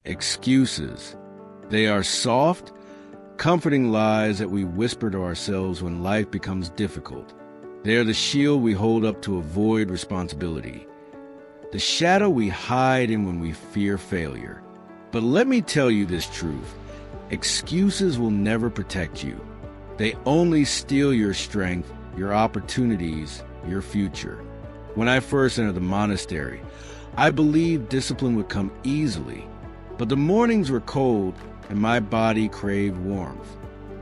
Excuses. They are soft, comforting lies that we whisper to ourselves when life becomes difficult. They are the shield we hold up to avoid responsibility, the shadow we hide in when we fear failure. But let me tell you this truth. Excuses will never protect you. They only steal your strength, your opportunities, your future. When I first entered the monastery, I believed discipline would come easily, but the mornings were cold and my body craved warmth.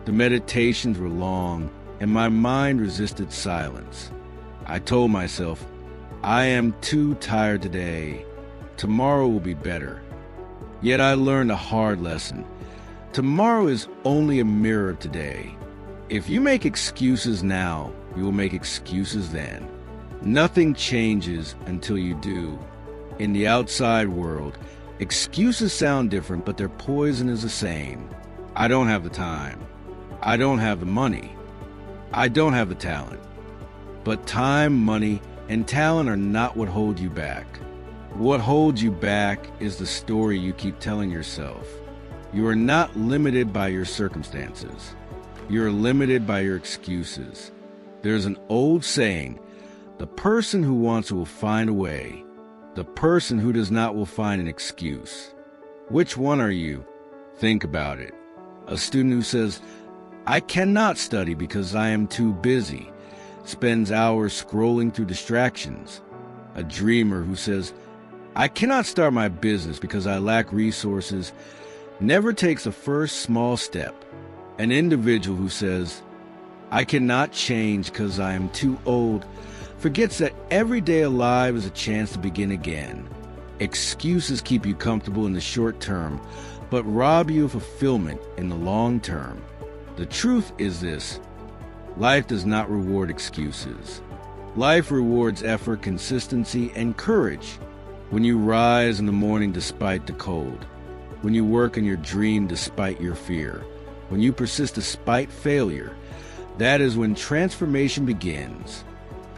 The meditations were long and my mind resisted silence. I told myself, I am too tired today. Tomorrow will be better. Yet I learned a hard lesson. Tomorrow is only a mirror of today. If you make excuses now, you will make excuses then. Nothing changes until you do. In the outside world, excuses sound different, but their poison is the same. I don't have the time. I don't have the money. I don't have the talent. But time, money, and talent are not what hold you back. What holds you back is the story you keep telling yourself. You are not limited by your circumstances. You are limited by your excuses. There's an old saying, the person who wants will find a way. The person who does not will find an excuse. Which one are you? Think about it. A student who says, I cannot study because I am too busy, spends hours scrolling through distractions. A dreamer who says, I cannot start my business because I lack resources, never takes the first small step. An individual who says, I cannot change because I am too old, forgets that every day alive is a chance to begin again. Excuses keep you comfortable in the short term, but rob you of fulfillment in the long term. The truth is this: life does not reward excuses. Life rewards effort, consistency, and courage. When you rise in the morning despite the cold, when you work in your dream despite your fear, when you persist despite failure, that is when transformation begins.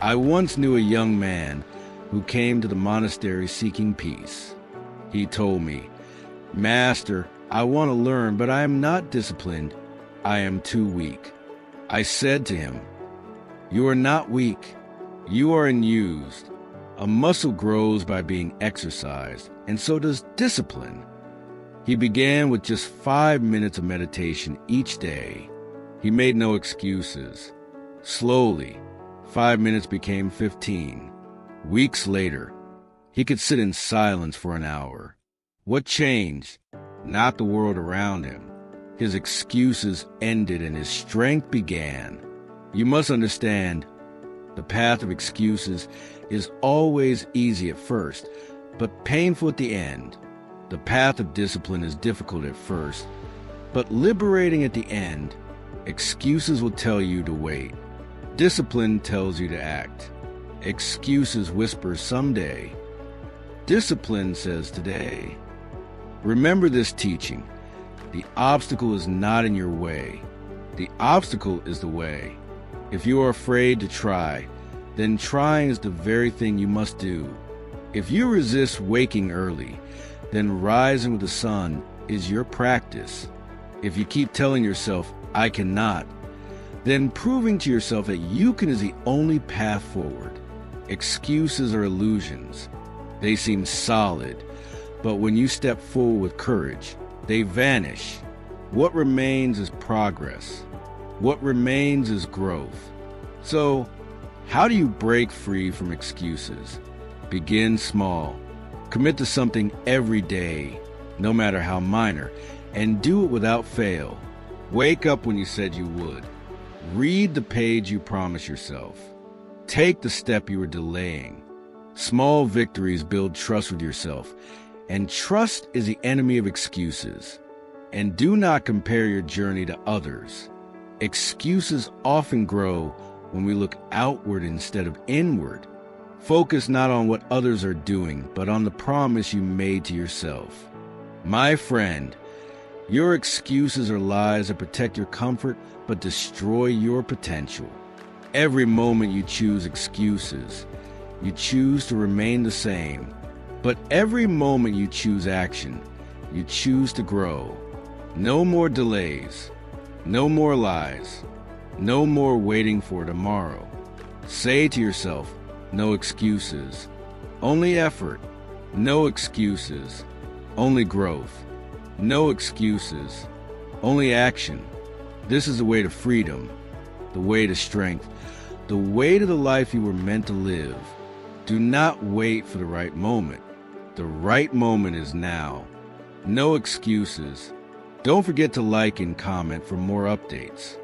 I once knew a young man who came to the monastery seeking peace. He told me, Master, I want to learn, but I am not disciplined. I am too weak. I said to him, You are not weak. You are unused. A muscle grows by being exercised, and so does discipline. He began with just 5 minutes of meditation each day. He made no excuses. Slowly, 5 minutes became 15. Weeks later, he could sit in silence for an hour. What changed? Not the world around him. His excuses ended and his strength began. You must understand, the path of excuses is always easy at first, but painful at the end. The path of discipline is difficult at first, but liberating at the end. Excuses will tell you to wait. Discipline tells you to act. Excuses whisper someday. Discipline says today. Remember this teaching. The obstacle is not in your way. The obstacle is the way. If you are afraid to try, then trying is the very thing you must do. If you resist waking early, then rising with the sun is your practice. If you keep telling yourself, I cannot, then proving to yourself that you can is the only path forward. Excuses are illusions. They seem solid, but when you step forward with courage, they vanish. What remains is progress. What remains is growth. So, how do you break free from excuses? Begin small. Commit to something every day, no matter how minor, and do it without fail. Wake up when you said you would. Read the page you promised yourself. Take the step you were delaying. Small victories build trust with yourself, and trust is the enemy of excuses. And do not compare your journey to others. Excuses often grow when we look outward instead of inward. Focus not on what others are doing, but on the promise you made to yourself. My friend, your excuses are lies that protect your comfort but destroy your potential. Every moment you choose excuses, you choose to remain the same. But every moment you choose action, You choose to grow. No more delays. No more lies. No more waiting for tomorrow. Say to yourself, no excuses. Only effort. No excuses. Only growth. No excuses. Only action. This is the way to freedom, the way to strength, the way to the life you were meant to live. Do not wait for the right moment. The right moment is now. No excuses. Don't forget to like and comment for more updates.